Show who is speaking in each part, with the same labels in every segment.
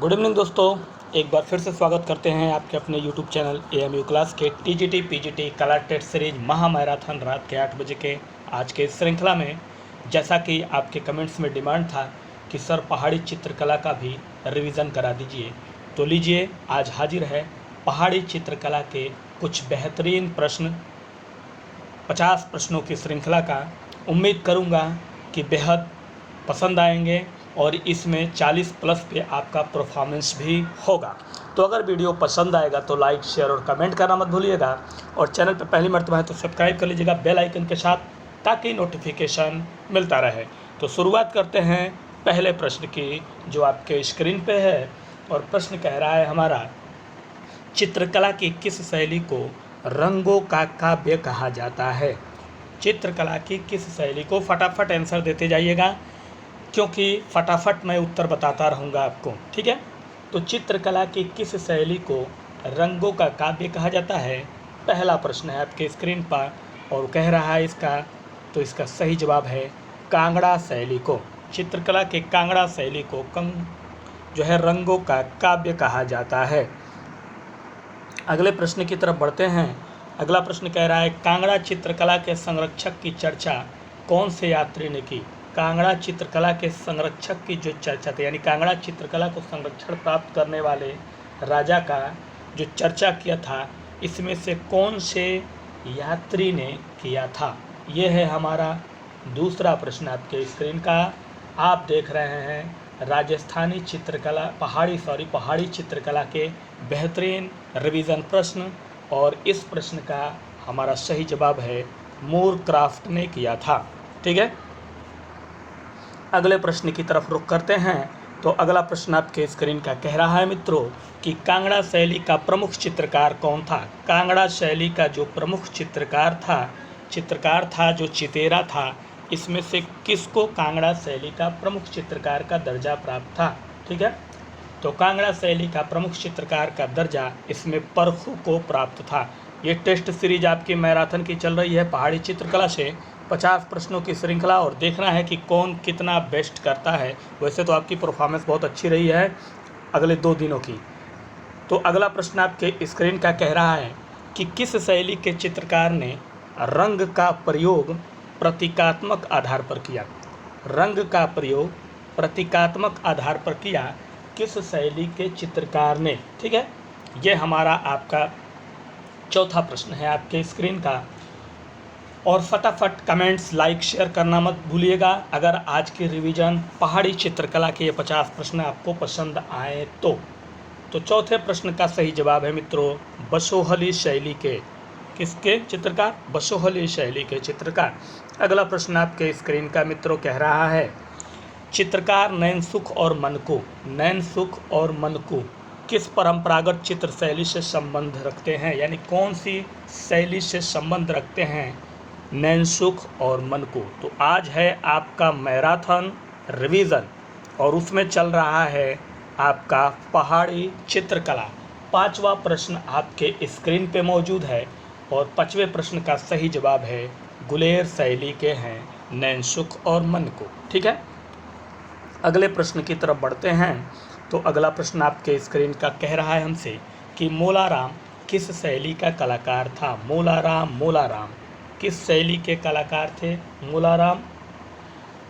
Speaker 1: Good evening दोस्तों, एक बार फिर से स्वागत करते हैं आपके अपने यूट्यूब चैनल एएमयू क्लास के टीजीटी पीजीटी कला टेट सीरीज महामैराथन रात के 8 बजे के आज के इस श्रृंखला में। जैसा कि आपके कमेंट्स में डिमांड था कि सर पहाड़ी चित्रकला का भी रिवीजन करा दीजिए, तो लीजिए आज हाजिर है पहाड़ी चित्रकला के कुछ बेहतरीन प्रश्न, 50 प्रश्नों की श्रृंखला का। उम्मीद करूँगा कि बेहद पसंद आएंगे और इसमें 40 प्लस पे आपका परफॉर्मेंस भी होगा। तो अगर वीडियो पसंद आएगा तो लाइक, शेयर और कमेंट करना मत भूलिएगा, और चैनल पर पहली मर्तबा है तो सब्सक्राइब कर लीजिएगा बेल आइकन के साथ, ताकि नोटिफिकेशन मिलता रहे। तो शुरुआत करते हैं पहले प्रश्न की, जो आपके स्क्रीन पे है। और प्रश्न कह रहा है हमारा, चित्रकला की किस शैली को रंगों का काव्य कहा जाता है? चित्रकला की किस शैली को, फटाफट आंसर देते जाइएगा क्योंकि फटाफट मैं उत्तर बताता रहूँगा आपको, ठीक है। तो चित्रकला की किस शैली को रंगों का काव्य कहा जाता है, पहला प्रश्न है आपके स्क्रीन पर और कह रहा है इसका सही जवाब है कांगड़ा शैली को। चित्रकला के कांगड़ा शैली को जो है रंगों का काव्य कहा जाता है। अगले प्रश्न की तरफ बढ़ते हैं। अगला प्रश्न कह रहा है, कांगड़ा चित्रकला के संरक्षक की चर्चा कौन से यात्री ने की? कांगड़ा चित्रकला के संरक्षक की जो चर्चा थी, यानी कांगड़ा चित्रकला को संरक्षण प्राप्त करने वाले राजा का जो चर्चा किया था, इसमें से कौन से यात्री ने किया था? ये है हमारा दूसरा प्रश्न आपके स्क्रीन का। आप देख रहे हैं राजस्थानी चित्रकला पहाड़ी चित्रकला के बेहतरीन रिवीजन प्रश्न, और इस प्रश्न का हमारा सही जवाब है मूरक्राफ्ट ने किया था, ठीक है। अगले प्रश्न की तरफ रुख करते हैं। तो अगला प्रश्न आपके स्क्रीन का कह रहा है मित्रों कि कांगड़ा शैली का प्रमुख चित्रकार कौन था? कांगड़ा शैली का जो प्रमुख चित्रकार था जो चितेरा था, इसमें से किसको कांगड़ा शैली का प्रमुख चित्रकार का दर्जा प्राप्त था? ठीक है, तो कांगड़ा शैली का प्रमुख चित्रकार का दर्जा इसमें परखू को प्राप्त था। ये टेस्ट सीरीज आपकी मैराथन की चल रही है पहाड़ी चित्रकला से, 50 प्रश्नों की श्रृंखला, और देखना है कि कौन कितना बेस्ट करता है। वैसे तो आपकी परफॉर्मेंस बहुत अच्छी रही है अगले 2 दिनों की। तो अगला प्रश्न आपके स्क्रीन का कह रहा है कि किस शैली के चित्रकार ने रंग का प्रयोग प्रतीकात्मक आधार पर किया? रंग का प्रयोग प्रतीकात्मक आधार पर किया किस शैली के चित्रकार ने? ठीक है, ये हमारा आपका चौथा प्रश्न है आपके स्क्रीन का। और फटाफट कमेंट्स, लाइक, शेयर करना मत भूलिएगा अगर आज की रिवीजन पहाड़ी चित्रकला के ये 50 प्रश्न आपको पसंद आए तो चौथे प्रश्न का सही जवाब है मित्रों बसोहली शैली के। किसके चित्रकार? बसोहली शैली के चित्रकार। अगला प्रश्न आपके स्क्रीन का मित्रों कह रहा है, चित्रकार नैनसुख और मनकू किस परंपरागत चित्र शैली से संबंध रखते हैं? यानी कौन सी शैली से संबंध रखते हैं नैनसुख और मनकू? तो आज है आपका मैराथन रिवीजन और उसमें चल रहा है आपका पहाड़ी चित्रकला। 5वां प्रश्न आपके स्क्रीन पे मौजूद है और 5वें प्रश्न का सही जवाब है गुलेर शैली के हैं नैनसुख और मनकू, ठीक है। अगले प्रश्न की तरफ बढ़ते हैं। तो अगला प्रश्न आपके स्क्रीन का कह रहा है हमसे कि मोलाराम किस शैली का कलाकार था? मोलाराम किस शैली के कलाकार थे मोलाराम?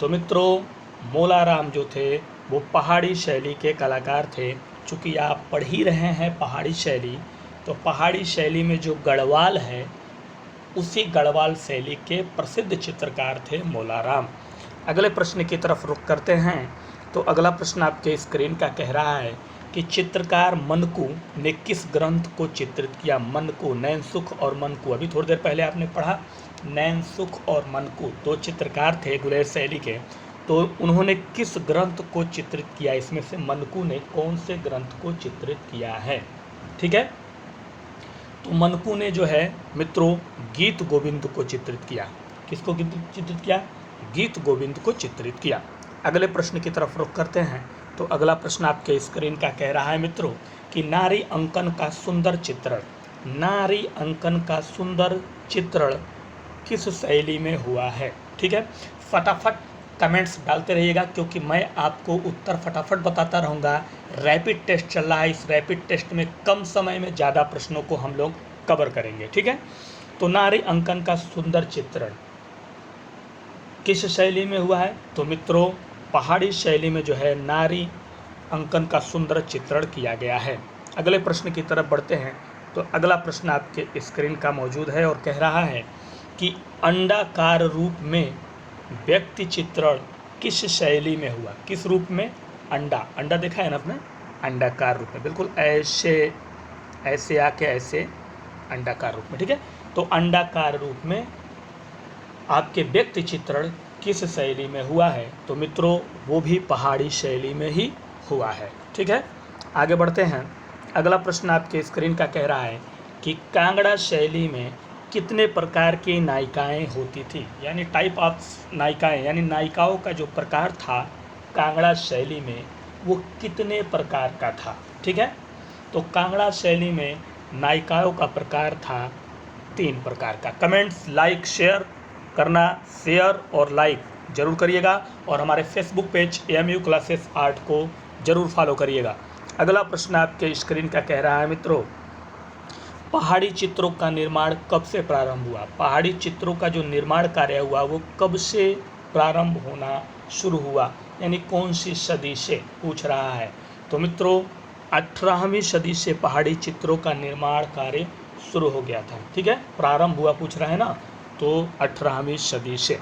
Speaker 1: तो मित्रों मोलाराम जो थे वो पहाड़ी शैली के कलाकार थे। चूँकि आप पढ़ ही रहे हैं पहाड़ी शैली, तो पहाड़ी शैली में जो गढ़वाल है उसी गढ़वाल शैली के प्रसिद्ध चित्रकार थे मोलाराम। अगले प्रश्न की तरफ रुख करते हैं। तो अगला प्रश्न आपके स्क्रीन का कह रहा है कि चित्रकार मनकू ने किस ग्रंथ को चित्रित किया? मनकू, नैनसुख और मनकू, अभी थोड़ी देर पहले आपने पढ़ा। नैनसुख और मनकू 2 चित्रकार थे गुलेर शैली के, तो उन्होंने किस ग्रंथ को चित्रित किया? इसमें से मनकू ने कौन से ग्रंथ को चित्रित किया है? ठीक है, तो मनकू ने जो है मित्रों गीत गोविंद को चित्रित किया। किसको चित्रित किया? गीत गोविंद को चित्रित किया। अगले प्रश्न की तरफ रुख करते हैं। तो अगला प्रश्न आपके स्क्रीन का कह रहा है मित्रों कि नारी अंकन का सुंदर चित्रण किस शैली में हुआ है? ठीक है, फटाफट कमेंट्स डालते रहिएगा, क्योंकि मैं आपको उत्तर फटाफट बताता रहूँगा। रैपिड टेस्ट चल रहा है, इस रैपिड टेस्ट में कम समय में ज़्यादा प्रश्नों को हम लोग कवर करेंगे, ठीक है। तो नारी अंकन का सुंदर चित्रण किस शैली में हुआ है? तो मित्रों, पहाड़ी शैली में जो है नारी अंकन का सुंदर चित्रण किया गया है। अगले प्रश्न की तरफ बढ़ते हैं। तो अगला प्रश्न आपके स्क्रीन का मौजूद है और कह रहा है कि अंडाकार रूप में व्यक्ति चित्रण किस शैली में हुआ? किस रूप में? अंडा देखा है ना आपने, अंडाकार रूप में, बिल्कुल ऐसे आके ऐसे अंडाकार रूप में, ठीक है। तो अंडाकार रूप में आपके व्यक्ति चित्रण किस शैली में हुआ है? तो मित्रों, वो भी पहाड़ी शैली में ही हुआ है, ठीक है। आगे बढ़ते हैं। अगला प्रश्न आपके स्क्रीन का कह रहा है कि कांगड़ा शैली में कितने प्रकार की नायिकाएं होती थी? यानी टाइप ऑफ नायिकाएं, यानी नायिकाओं का जो प्रकार था कांगड़ा शैली में, वो कितने प्रकार का था, ठीक है। तो कांगड़ा शैली में नायिकाओं का प्रकार था 3 प्रकार का। कमेंट्स, लाइक, शेयर करना, शेयर और लाइक जरूर करिएगा, और हमारे Facebook page AMU classes art को जरूर फॉलो करिएगा। अगला प्रश्न आपके स्क्रीन का कह रहा है मित्रों, पहाड़ी चित्रों का निर्माण कब से प्रारंभ हुआ? पहाड़ी चित्रों का जो निर्माण कार्य हुआ वो कब से प्रारंभ होना शुरू हुआ, यानी कौन सी सदी से पूछ रहा है? तो मित्रों, 18वीं सदी से पहाड़ी चित्रों का निर्माण कार्य शुरू हो गया था, ठीक है। प्रारंभ हुआ पूछ रहा है ना, तो 18वीं सदी से।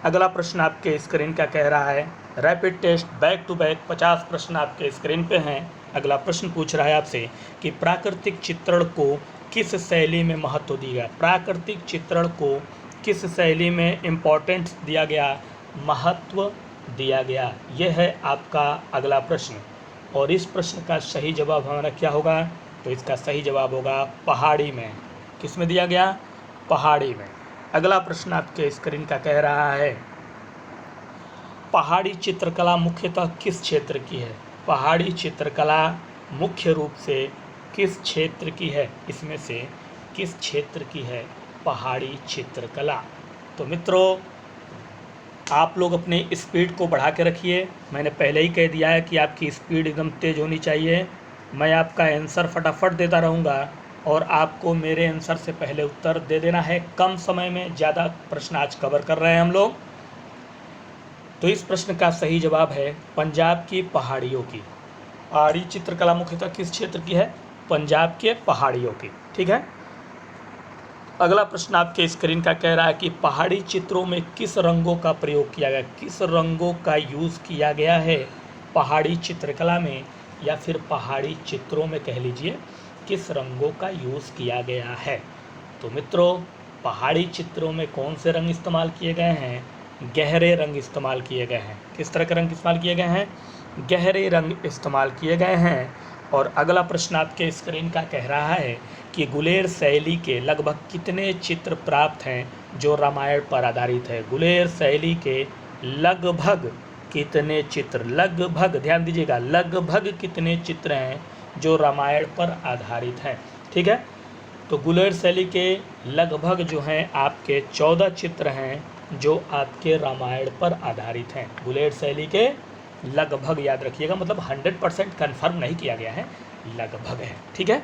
Speaker 1: अगला प्रश्न आपके स्क्रीन का कह रहा है, rapid test back to back 50 प्रश्न आपके स्क्रीन पे हैं। अगला प्रश्न पूछ रहा है आपसे कि प्राकृतिक चित्रण को किस शैली में महत्व दिया गया? प्राकृतिक चित्रण को किस शैली में इम्पोर्टेंस दिया गया, महत्व दिया गया? यह है आपका अगला प्रश्न, और इस प्रश्न का सही जवाब हमारा क्या होगा? तो इसका सही जवाब होगा पहाड़ी में। किस में दिया गया? पहाड़ी में। अगला प्रश्न आपके स्क्रीन का कह रहा है, पहाड़ी चित्रकला मुख्यतः किस क्षेत्र की है? पहाड़ी चित्रकला मुख्य रूप से किस क्षेत्र की है? इसमें से किस क्षेत्र की है पहाड़ी चित्रकला? तो मित्रों, आप लोग अपनी स्पीड को बढ़ा के रखिए। मैंने पहले ही कह दिया है कि आपकी स्पीड एकदम तेज़ होनी चाहिए। मैं आपका आंसर फटाफट देता रहूँगा, और आपको मेरे आंसर से पहले उत्तर दे देना है। कम समय में ज़्यादा प्रश्न आज कवर कर रहे हैं हम लोग। तो इस प्रश्न का सही जवाब है पंजाब की पहाड़ियों की। पहाड़ी चित्रकला मुख्यतः किस क्षेत्र की है? पंजाब के पहाड़ियों की, ठीक है। अगला प्रश्न आपके स्क्रीन का कह रहा है कि पहाड़ी चित्रों में किस रंगों का प्रयोग किया गया? किस रंगों का यूज़ किया गया है पहाड़ी चित्रकला में, या फिर पहाड़ी चित्रों में कह लीजिए, किस रंगों का यूज़ किया गया है? तो मित्रों, पहाड़ी चित्रों में कौन से रंग इस्तेमाल किए गए हैं? गहरे रंग इस्तेमाल किए गए हैं। किस तरह के रंग इस्तेमाल किए गए हैं? गहरे रंग इस्तेमाल किए गए हैं। और अगला प्रश्न आपके स्क्रीन का कह रहा है कि गुलेर शैली के लगभग कितने चित्र प्राप्त हैं जो रामायण पर आधारित है? गुलेर शैली के लगभग कितने चित्र, लगभग ध्यान दीजिएगा, लगभग कितने चित्र हैं जो रामायण पर आधारित हैं, ठीक है। तो गुलेर शैली के लगभग जो हैं आपके 14 चित्र हैं जो आपके रामायण पर आधारित हैं। गुलेर शैली के लगभग, याद रखिएगा, मतलब 100% कन्फर्म नहीं किया गया है, लगभग है, ठीक है।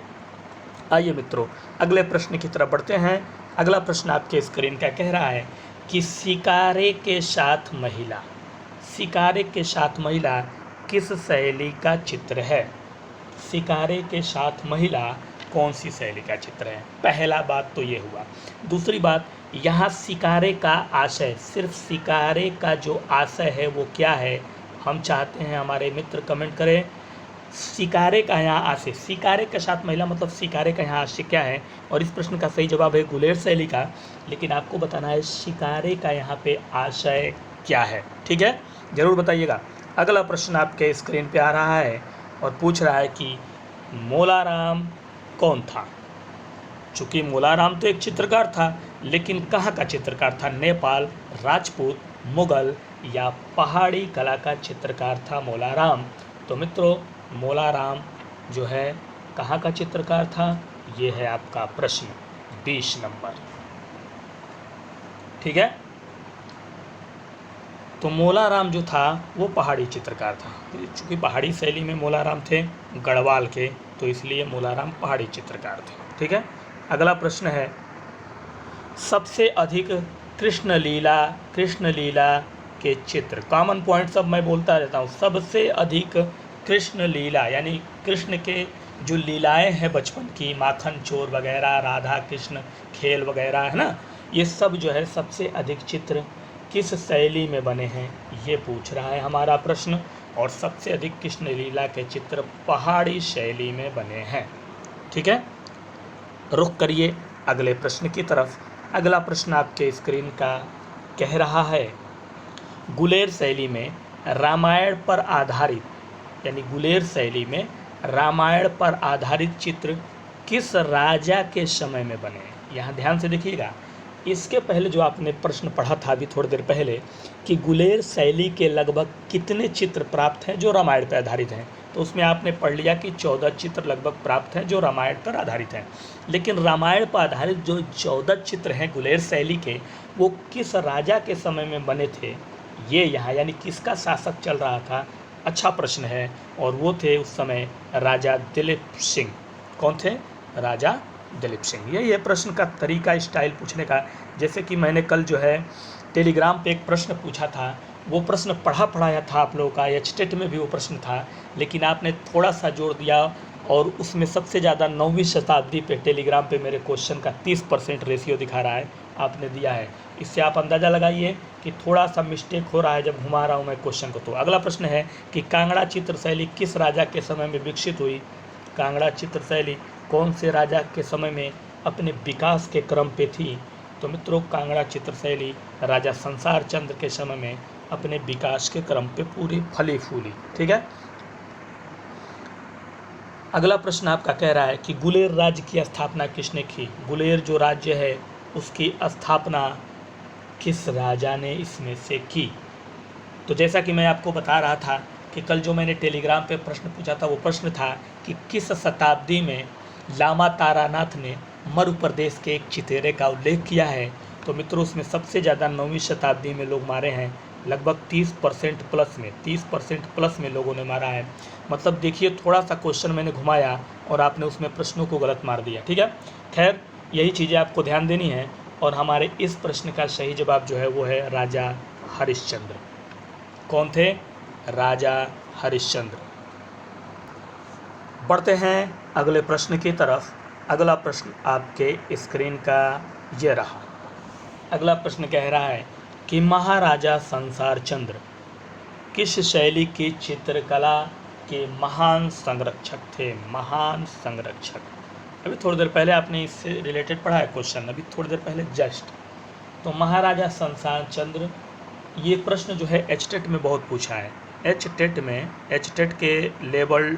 Speaker 1: आइए मित्रों, अगले प्रश्न की तरफ बढ़ते हैं। अगला प्रश्न आपके स्क्रीन का कह रहा है कि सिकारे के साथ महिला, सिकारे के साथ महिला किस शैली का चित्र है? सिकारे के साथ महिला कौन सी शैली का चित्र है? पहला बात तो ये हुआ। दूसरी बात, यहाँ सिकारे का आशय, सिर्फ सिकारे का जो आशय है वो क्या है, हम चाहते हैं हमारे मित्र कमेंट करें। सिकारे का यहाँ आशय, सिकारे के साथ महिला मतलब सिकारे का यहाँ आशय क्या है? और इस प्रश्न का सही जवाब है गुलेर शैली का, लेकिन आपको बताना है सिकारे का यहाँ पे आशय क्या है, ठीक है, ज़रूर बताइएगा। अगला प्रश्न आपके स्क्रीन पे आ रहा है और पूछ रहा है कि मोलाराम कौन था? चूँकि मोलाराम तो एक चित्रकार था, लेकिन कहाँ का चित्रकार था? नेपाल, राजपूत, मुगल या पहाड़ी कला का चित्रकार था मोलाराम? तो मित्रों, मोलाराम जो है कहाँ का चित्रकार था? ये है आपका प्रश्न 20 नंबर, ठीक है। तो मोलाराम जो था वो पहाड़ी चित्रकार था। चूँकि पहाड़ी शैली में मोलाराम थे गढ़वाल के, तो इसलिए मोलाराम पहाड़ी चित्रकार थे। ठीक है, अगला प्रश्न है, सबसे अधिक कृष्ण लीला के चित्र, कॉमन पॉइंट सब मैं बोलता रहता हूँ। सबसे अधिक कृष्ण लीला यानी कृष्ण के जो लीलाएं हैं बचपन की, माखन चोर वगैरह, राधा कृष्ण खेल वगैरह, है ना, ये सब जो है सबसे अधिक चित्र किस शैली में बने हैं, ये पूछ रहा है हमारा प्रश्न। और सबसे अधिक कृष्ण लीला के चित्र पहाड़ी शैली में बने हैं। ठीक है, रुख करिए अगले प्रश्न की तरफ। अगला प्रश्न आपके स्क्रीन का कह रहा है, गुलेर शैली में रामायण पर आधारित यानी गुलेर शैली में रामायण पर आधारित चित्र किस राजा के समय में बने हैं। यहाँ ध्यान से देखिएगा, इसके पहले जो आपने प्रश्न पढ़ा था अभी थोड़ी देर पहले कि गुलेर शैली के लगभग कितने चित्र प्राप्त हैं जो रामायण पर आधारित हैं, तो उसमें आपने पढ़ लिया कि 14 चित्र लगभग प्राप्त हैं जो रामायण पर आधारित हैं। लेकिन रामायण पर आधारित जो 14 चित्र हैं गुलेर शैली के, वो किस राजा के समय में बने थे, ये यहाँ यानी किसका शासक चल रहा था, अच्छा प्रश्न है। और वो थे उस समय राजा दिलीप सिंह। कौन थे? राजा दिलीप सिंह। ये प्रश्न का तरीका, स्टाइल पूछने का, जैसे कि मैंने कल जो है टेलीग्राम पे एक प्रश्न पूछा था, वो प्रश्न पढ़ाया था आप लोगों का, एचटेट में भी वो प्रश्न था, लेकिन आपने थोड़ा सा जोड़ दिया और उसमें सबसे ज़्यादा 9वीं शताब्दी पे टेलीग्राम पे मेरे क्वेश्चन का 30% रेशियो दिखा रहा है, आपने दिया है। इससे आप अंदाज़ा लगाइए कि थोड़ा सा मिस्टेक हो रहा है जब घुमा रहा हूँ मैं क्वेश्चन को। तो अगला प्रश्न है कि कांगड़ा चित्र शैली किस राजा के समय में विकसित हुई। कांगड़ा चित्र शैली कौन से राजा के समय में अपने विकास के क्रम पे थी। तो मित्रों, कांगड़ा चित्र शैली राजा संसार चंद्र के समय में अपने विकास के क्रम पे पूरी फली फूली। ठीक है, अगला प्रश्न आपका कह रहा है कि गुलेर राज्य की स्थापना किसने की। गुलेर जो राज्य है उसकी स्थापना किस राजा ने इसमें से की। तो जैसा कि मैं आपको बता रहा था कि कल जो मैंने टेलीग्राम पे प्रश्न पूछा था, वो प्रश्न था कि किस शताब्दी में लामा तारानाथ ने मरु प्रदेश के एक चितेरे का उल्लेख किया है। तो मित्रों, उसमें सबसे ज़्यादा 9वीं शताब्दी में लोग मारे हैं, लगभग 30% प्लस में, 30% प्लस में लोगों ने मारा है। मतलब देखिए, थोड़ा सा क्वेश्चन मैंने घुमाया और आपने उसमें प्रश्नों को गलत मार दिया। ठीक है, खैर यही चीज़ें आपको ध्यान देनी है। और हमारे इस प्रश्न का सही जवाब जो है वो है राजा हरिश्चंद्र। कौन थे? राजा हरिश्चंद्र। बढ़ते हैं अगले प्रश्न की तरफ। अगला प्रश्न आपके स्क्रीन का ये रहा। अगला प्रश्न कह रहा है कि महाराजा संसार चंद्र किस शैली की चित्रकला के महान संरक्षक थे। महान संरक्षक, अभी थोड़ी देर पहले आपने इससे रिलेटेड पढ़ा है क्वेश्चन, अभी थोड़ी देर पहले जस्ट। तो महाराजा संसार चंद्र, ये प्रश्न जो है एचटेट में बहुत पूछा है। एचटेट के लेवल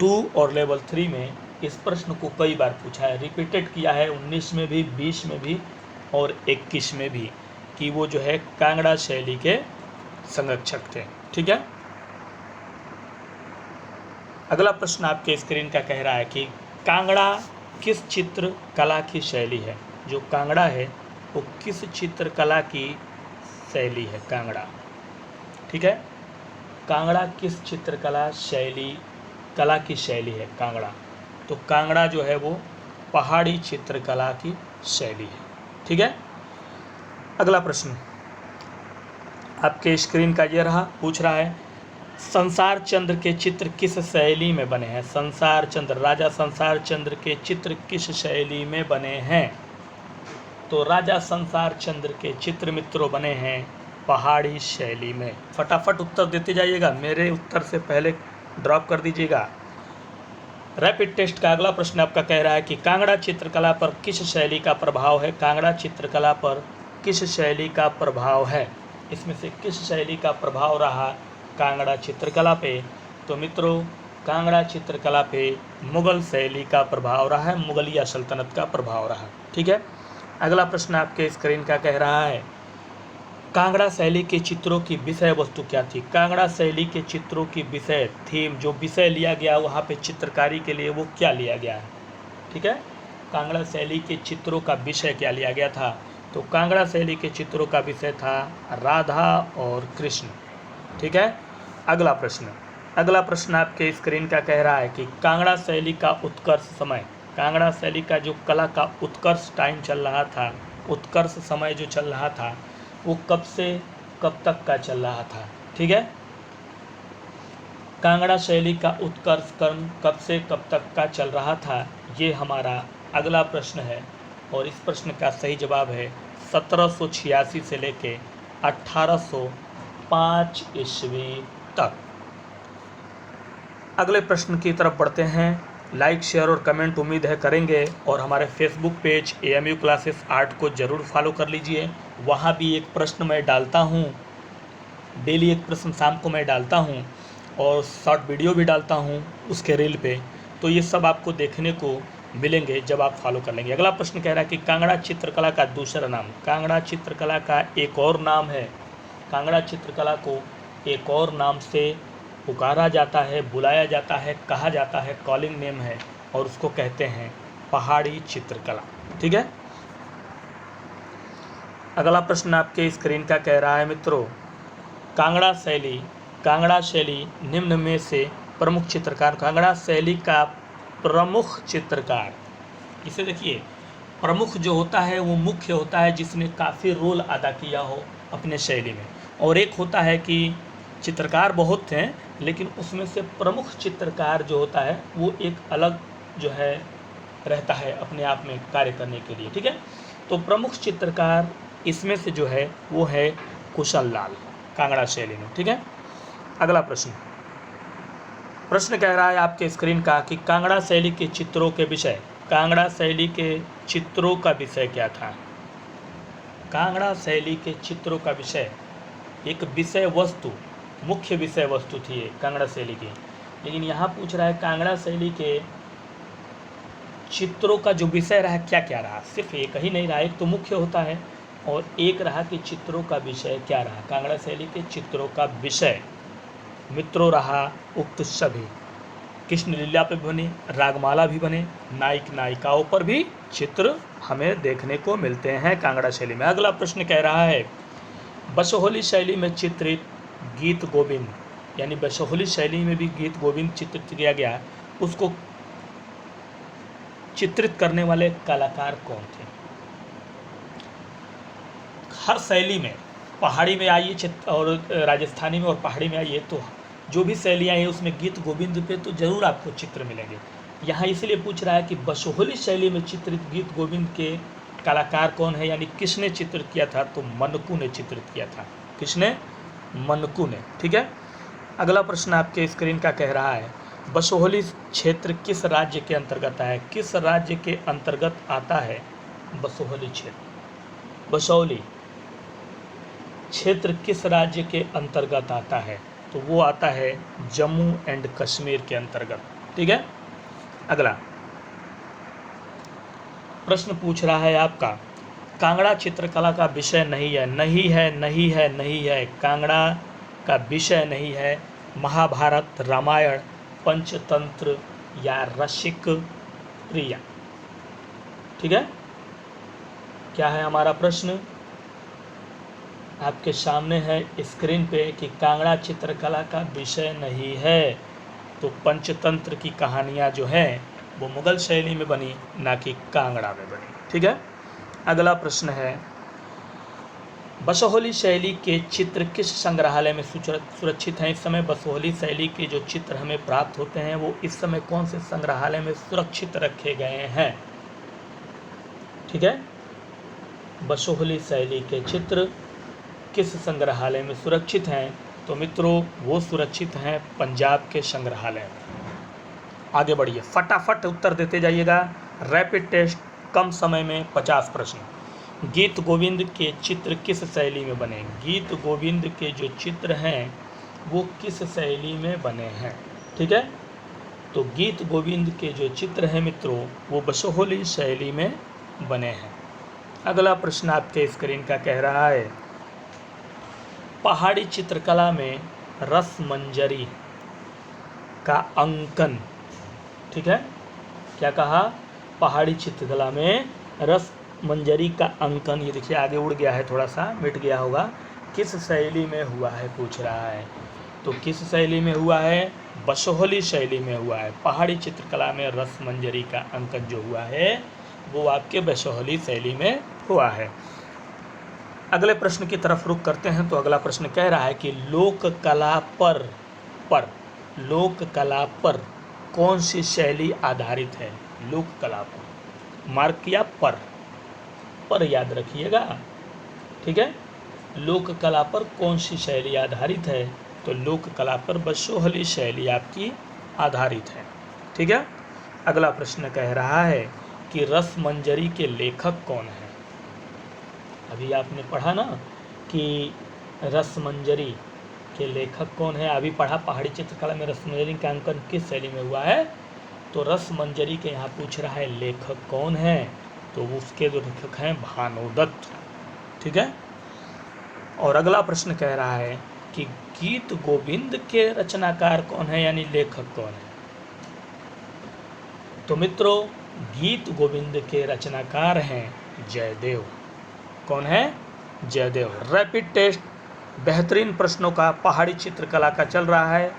Speaker 1: 2 और लेवल 3 में इस प्रश्न को कई बार पूछा है, रिपीटेड किया है 19 में भी, 20 में भी और 21 में भी, कि वो जो है कांगड़ा शैली के संरक्षक थे। ठीक है, अगला प्रश्न आपके स्क्रीन का कह रहा है कि कांगड़ा किस चित्रकला की शैली है। जो कांगड़ा है वो किस चित्रकला की शैली है, कांगड़ा। ठीक है, कांगड़ा किस चित्रकला कला की शैली है कांगड़ा। तो कांगड़ा जो है वो पहाड़ी चित्रकला की शैली है। ठीक है, अगला प्रश्न आपके स्क्रीन का ये रहा, पूछ रहा है संसार चंद्र के चित्र किस शैली में बने हैं। संसार चंद्र, राजा संसार चंद्र के चित्र किस शैली में बने हैं। तो राजा संसार चंद्र के चित्र मित्रों बने हैं पहाड़ी शैली में। फटाफट उत्तर देते जाइएगा, मेरे उत्तर से पहले ड्रॉप कर दीजिएगा। रैपिड टेस्ट का अगला प्रश्न आपका कह रहा है कि कांगड़ा चित्रकला पर किस शैली का प्रभाव है। कांगड़ा चित्रकला पर किस शैली का प्रभाव है, इसमें से किस शैली का प्रभाव रहा कांगड़ा चित्रकला पे। तो मित्रों, कांगड़ा चित्रकला पे मुगल शैली का प्रभाव रहा है, मुगलिया सल्तनत का प्रभाव रहा। ठीक है, अगला प्रश्न आपके स्क्रीन का कह रहा है कांगड़ा शैली के चित्रों की विषय वस्तु क्या थी। कांगड़ा शैली के चित्रों की विषय थीम, जो विषय लिया गया वहाँ पे चित्रकारी के लिए, वो क्या लिया गया है। ठीक है, कांगड़ा शैली के चित्रों का विषय क्या लिया गया था। तो कांगड़ा शैली के चित्रों का विषय था राधा और कृष्ण। ठीक है। अगला प्रश्न आपके स्क्रीन का कह रहा है कि कांगड़ा शैली का उत्कर्ष समय, कांगड़ा शैली का जो कला का उत्कर्ष टाइम चल रहा था, उत्कर्ष समय जो चल रहा था, वो कब से कब तक का चल रहा था। ठीक है। कांगड़ा शैली का उत्कर्ष क्रम कब से कब तक का चल रहा था, ये हमारा अगला प्रश्न है। और इस प्रश्न का सही जवाब है 1786 से लेके 1805 ईस्वी तक। अगले प्रश्न की तरफ बढ़ते हैं। लाइक, शेयर और कमेंट उम्मीद है करेंगे, और हमारे Facebook page AMU classes art को ज़रूर फॉलो कर लीजिए। वहाँ भी एक प्रश्न मैं डालता हूँ, डेली एक प्रश्न शाम को मैं डालता हूँ, और शॉर्ट वीडियो भी डालता हूँ उसके रील पे। तो ये सब आपको देखने को मिलेंगे जब आप फॉलो कर लेंगे। अगला प्रश्न कह रहा है कि कांगड़ा चित्रकला का दूसरा नाम, कांगड़ा चित्रकला का एक और नाम है, कांगड़ा चित्रकला को एक और नाम से पुकारा जाता है, बुलाया जाता है, कहा जाता है, कॉलिंग नेम है, और उसको कहते हैं पहाड़ी चित्रकला। ठीक है। अगला प्रश्न आपके स्क्रीन का कह रहा है मित्रों, कांगड़ा शैली निम्न में से प्रमुख चित्रकार, कांगड़ा शैली का प्रमुख चित्रकार, इसे देखिए, प्रमुख जो होता है वो मुख्य होता है जिसने काफ़ी रोल अदा किया हो अपने शैली में, और एक होता है कि चित्रकार बहुत हैं लेकिन उसमें से प्रमुख चित्रकार जो होता है वो एक अलग जो है रहता है अपने आप में कार्य करने के लिए। ठीक है। तो प्रमुख चित्रकार इसमें से जो है वो है कुशल लाल, कांगड़ा शैली में। ठीक है। अगला प्रश्न कह रहा है आपके स्क्रीन का कि कांगड़ा शैली के चित्रों के विषय, कांगड़ा शैली के चित्रों का विषय क्या था। कांगड़ा शैली के चित्रों का विषय, एक विषय वस्तु, मुख्य विषय वस्तु थी ये कांगड़ा शैली की, लेकिन यहाँ पूछ रहा है कांगड़ा शैली के चित्रों का जो विषय रहा क्या क्या रहा। सिर्फ एक ही नहीं रहा, एक तो मुख्य होता है और एक रहा कि चित्रों का विषय क्या रहा। कांगड़ा शैली के चित्रों का विषय मित्रों रहा उक्त सभी, कृष्ण लीला पे बने, रागमाला भी बने, नायक नायिकाओं पर भी चित्र हमें देखने को मिलते हैं कांगड़ा शैली में। अगला प्रश्न कह रहा है बसोहली शैली में चित्रित गीत गोविंद, यानी बसोहली शैली में भी गीत गोविंद चित्रित किया गया, उसको चित्रित करने वाले कलाकार कौन थे। हर शैली में, पहाड़ी में आइए और राजस्थानी में और पहाड़ी में आइए, तो जो भी शैलियाँ हैं उसमें गीत गोविंद पे तो ज़रूर आपको चित्र मिलेंगे। यहाँ इसलिए पूछ रहा है कि बसोहली शैली में चित्रित गीत गोविंद के कलाकार कौन है, यानी किसने चित्रित किया था, तो मनकू ने चित्रित किया था। किसने? मनकू ने। ठीक है। अगला प्रश्न आपके स्क्रीन का कह रहा है बसोहली क्षेत्र किस राज्य के अंतर्गत है, किस राज्य के अंतर्गत आता है बसोहली क्षेत्र। बसोहली क्षेत्र किस राज्य के अंतर्गत आता है, तो वो आता है जम्मू एंड कश्मीर के अंतर्गत। ठीक है। अगला प्रश्न पूछ रहा है आपका कांगड़ा चित्रकला का विषय नहीं है, कांगड़ा का विषय नहीं है महाभारत, रामायण, पंचतंत्र या रसिक प्रिया। ठीक है। क्या है हमारा प्रश्न, आपके सामने है स्क्रीन पे कि कांगड़ा चित्रकला का विषय नहीं है, तो पंचतंत्र की कहानियाँ जो हैं वो मुगल शैली में बनी, ना कि कांगड़ा में बनी। ठीक है। अगला प्रश्न है बसोहली शैली के चित्र किस संग्रहालय में सुरक्षित हैं। इस समय बसोहली शैली के जो चित्र हमें प्राप्त होते हैं वो इस समय कौन से संग्रहालय में सुरक्षित रखे गए हैं। ठीक है। बसोहली शैली के चित्र किस संग्रहालय में सुरक्षित हैं, तो मित्रों वो सुरक्षित हैं पंजाब के संग्रहालय में। आगे बढ़िए, फटाफट उत्तर देते जाइएगा, रैपिड टेस्ट, कम समय में 50 प्रश्न। गीत गोविंद के चित्र किस शैली में बने, गीत गोविंद के जो चित्र हैं वो किस शैली में बने हैं। ठीक है। तो गीत गोविंद के जो चित्र हैं मित्रों वो बसोहली शैली में बने हैं। अगला प्रश्न आपके स्क्रीन का कह रहा है पहाड़ी चित्रकला में रसमंजरी का अंकन। ठीक है। क्या कहा, पहाड़ी चित्रकला में मंजरी का अंकन, ये देखिए आगे उड़ गया है, थोड़ा सा मिट गया होगा, किस शैली में हुआ है पूछ रहा है। तो किस शैली में हुआ है? बसोहली शैली में हुआ है। पहाड़ी चित्रकला में रस मंजरी का अंकन जो हुआ है वो आपके बसोहली शैली में हुआ है। अगले प्रश्न की तरफ रुख करते हैं। तो अगला प्रश्न कह रहा है कि लोक कला पर कौन सी शैली आधारित है? लोक कला पर, मार्क किया पर याद रखिएगा, ठीक है। लोक कला पर कौन सी शैली आधारित है? तो लोक कला पर बसोहली शैली आपकी आधारित है, ठीक है। अगला प्रश्न कह रहा है कि रस मंजरी के लेखक कौन है? अभी आपने पढ़ा ना कि रस मंजरी के लेखक कौन है, अभी पढ़ा पहाड़ी चित्रकला में रस मंजरी का अंकन किस शैली में हुआ है। तो रस मंजरी के यहाँ पूछ रहा है लेखक कौन है, तो उसके जो लेखक हैं भानुदत्त, ठीक है। और अगला प्रश्न कह रहा है कि गीत गोविंद के रचनाकार कौन है, यानी लेखक कौन है। तो मित्रों गीत गोविंद के रचनाकार हैं जयदेव। कौन है? जयदेव। रैपिड टेस्ट बेहतरीन प्रश्नों का पहाड़ी चित्रकला का चल रहा है।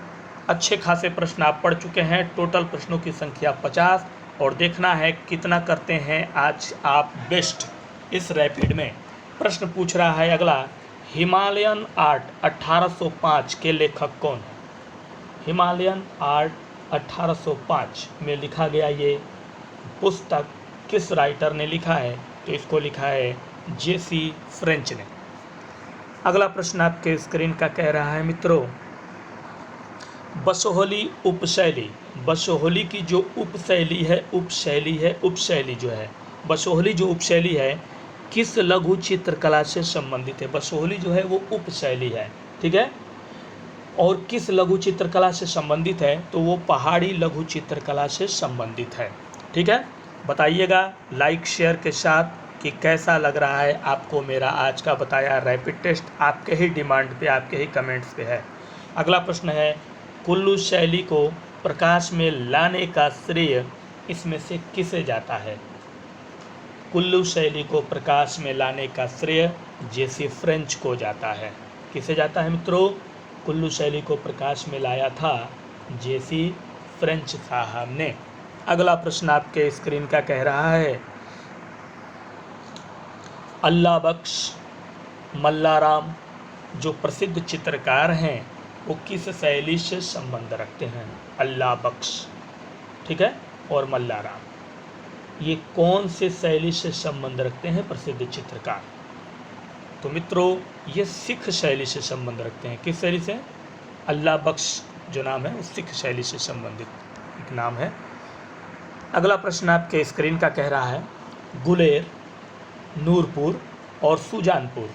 Speaker 1: अच्छे खासे प्रश्न आप पढ़ चुके हैं। टोटल प्रश्नों की संख्या 50 और देखना है कितना करते हैं आज आप बेस्ट इस रैपिड में। प्रश्न पूछ रहा है अगला, हिमालयन आर्ट 1805 के लेखक कौन है? हिमालयन आर्ट 1805 में लिखा गया ये पुस्तक किस राइटर ने लिखा है? तो इसको लिखा है जेसी फ्रेंच ने। अगला प्रश्न आपके स्क्रीन का कह रहा है मित्रों, बसोहली उपशैली, बसोहली की जो उपशैली जो है बसोहली जो उपशैली है किस लघु चित्रकला से संबंधित है? बसोहली जो है वो उपशैली है, ठीक है। और किस लघु चित्रकला से संबंधित है? तो वो पहाड़ी लघु चित्रकला से संबंधित है, ठीक है। बताइएगा लाइक शेयर के साथ कि कैसा लग रहा है आपको मेरा आज का बताया रैपिड टेस्ट। आपके ही डिमांड पे, आपके ही कमेंट्स पे है। अगला प्रश्न है, कुल्लू शैली को प्रकाश में लाने का श्रेय इसमें से किसे जाता है? कुल्लू शैली को प्रकाश में लाने का श्रेय जेसी फ्रेंच को जाता है। किसे जाता है मित्रों? कुल्लू शैली को प्रकाश में लाया था जेसी फ्रेंच साहब ने। अगला प्रश्न आपके स्क्रीन का कह रहा है, अल्लाह बख्श मल्लाराम जो प्रसिद्ध चित्रकार हैं वो किस शैली से संबंध रखते हैं? अल्लाह बख्श, ठीक है, और मल्लाराम ये कौन से शैली से संबंध रखते हैं प्रसिद्ध चित्रकार? तो मित्रों ये सिख शैली से संबंध रखते हैं। किस शैली से? अल्लाह बख्श जो नाम है वो सिख शैली से संबंधित एक नाम है। अगला प्रश्न आपके स्क्रीन का कह रहा है, गुलेर, नूरपुर और सुजानपुर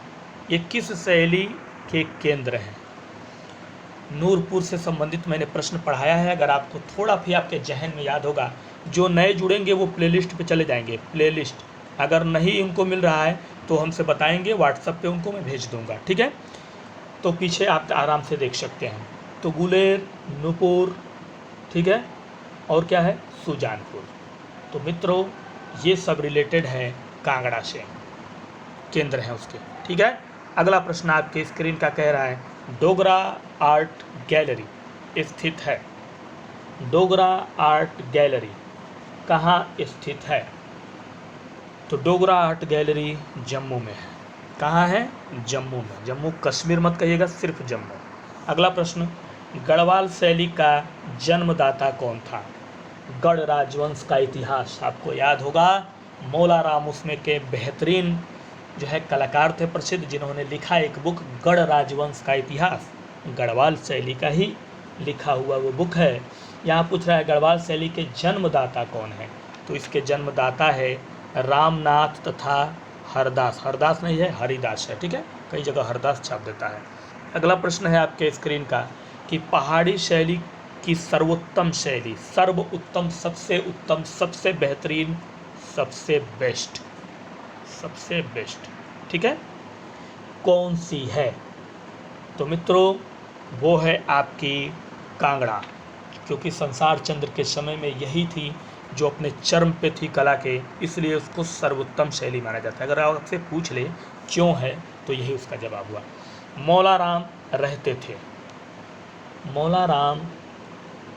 Speaker 1: ये किस शैली के केंद्र हैं? नूरपुर से संबंधित मैंने प्रश्न पढ़ाया है। अगर आपको थोड़ा भी आपके जहन में याद होगा, जो नए जुड़ेंगे वो प्लेलिस्ट पे चले जाएंगे। प्लेलिस्ट अगर नहीं उनको मिल रहा है तो हमसे बताएंगे, व्हाट्सएप पे उनको मैं भेज दूंगा, ठीक है। तो पीछे आप आराम से देख सकते हैं। तो गुलेर, नूपुर, ठीक है, और क्या है? सुजानपुर। तो मित्रों ये सब रिलेटेड है कांगड़ा से, केंद्र है उसके, ठीक है। अगला प्रश्न आपके स्क्रीन का कह रहा है, डोगरा आर्ट गैलरी स्थित है। डोगरा आर्ट गैलरी कहाँ स्थित है? तो डोगरा आर्ट गैलरी जम्मू में है। कहाँ है? जम्मू में। जम्मू कश्मीर मत कहिएगा, सिर्फ जम्मू। अगला प्रश्न, गढ़वाल शैली का जन्मदाता कौन था? गढ़ राजवंश का इतिहास आपको याद होगा, मौलाराम उसमें के बेहतरीन जो है कलाकार थे प्रसिद्ध, जिन्होंने लिखा एक बुक गढ़ राजवंश का इतिहास, गढ़वाल शैली का ही लिखा हुआ वो बुक है। यहाँ पूछ रहा है गढ़वाल शैली के जन्मदाता कौन है? तो इसके जन्मदाता है रामनाथ तथा हरदास। हरदास नहीं है, हरिदास है, ठीक है, कई जगह हरदास छाप देता है। अगला प्रश्न है आपके स्क्रीन का कि पहाड़ी शैली की सर्वोत्तम शैली, सर्वोत्तम, सबसे उत्तम, सबसे बेहतरीन, सबसे बेस्ट, ठीक है, कौन सी है? तो मित्रों वो है आपकी कांगड़ा, क्योंकि संसार चंद्र के समय में यही थी जो अपने चरम पे थी कला के, इसलिए उसको सर्वोत्तम शैली माना जाता है। अगर आप आपसे पूछ ले क्यों है, तो यही उसका जवाब हुआ। मौला राम रहते थे, मौला राम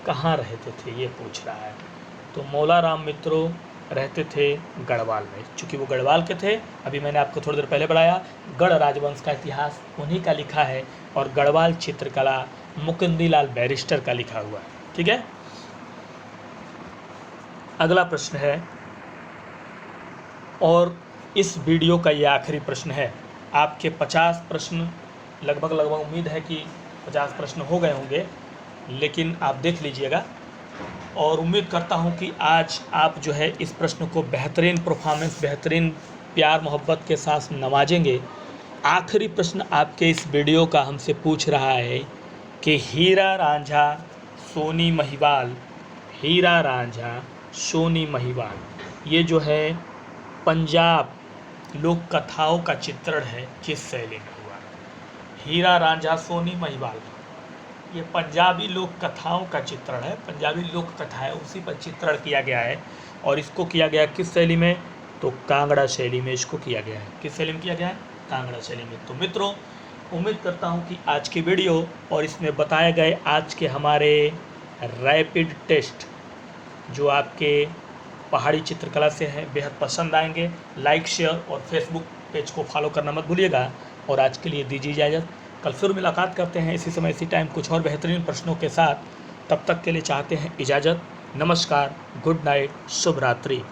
Speaker 1: कहाँ रहते थे ये पूछ रहा है। तो मौला राम मित्रों रहते थे गढ़वाल में, चूँकि वो गढ़वाल के थे। अभी मैंने आपको थोड़ी देर पहले बताया, गढ़ राजवंश का इतिहास उन्हीं का लिखा है और गढ़वाल चित्रकला मुकुंदीलाल बैरिस्टर का लिखा हुआ है। ठीक है, अगला प्रश्न है, और इस वीडियो का ये आखिरी प्रश्न है। आपके 50 प्रश्न लगभग उम्मीद है कि 50 प्रश्न हो गए होंगे, लेकिन आप देख लीजिएगा और उम्मीद करता हूं कि आज आप जो है इस प्रश्न को बेहतरीन परफॉर्मेंस, बेहतरीन प्यार मोहब्बत के साथ नवाजेंगे। आखिरी प्रश्न आपके इस वीडियो का हमसे पूछ रहा है कि हीरा रांझा सोनी महिवाल, हीरा रांझा सोनी महिवाल, ये जो है पंजाब लोक कथाओं का चित्रण है, किस शैली में हुआ? हीरा रांझा सोनी महिवाल ये पंजाबी लोक कथाओं का चित्रण है, पंजाबी लोक कथा है, उसी पर चित्रण किया गया है। और इसको किया गया किस शैली में? तो कांगड़ा शैली में इसको किया गया है। किस शैली में किया गया है? कांगड़ा शैली में। तो मित्रों, उम्मीद करता हूं कि आज की वीडियो और इसमें बताए गए आज के हमारे रैपिड टेस्ट जो आपके पहाड़ी चित्रकला से हैं बेहद पसंद आएंगे। लाइक, शेयर और फेसबुक पेज को फॉलो करना मत भूलिएगा। और आज के लिए दीजिए इजाज़त, कल फिर मुलाकात करते हैं इसी समय इसी टाइम कुछ और बेहतरीन प्रश्नों के साथ। तब तक के लिए चाहते हैं इजाज़त। नमस्कार, गुड नाइट, शुभ रात्रि।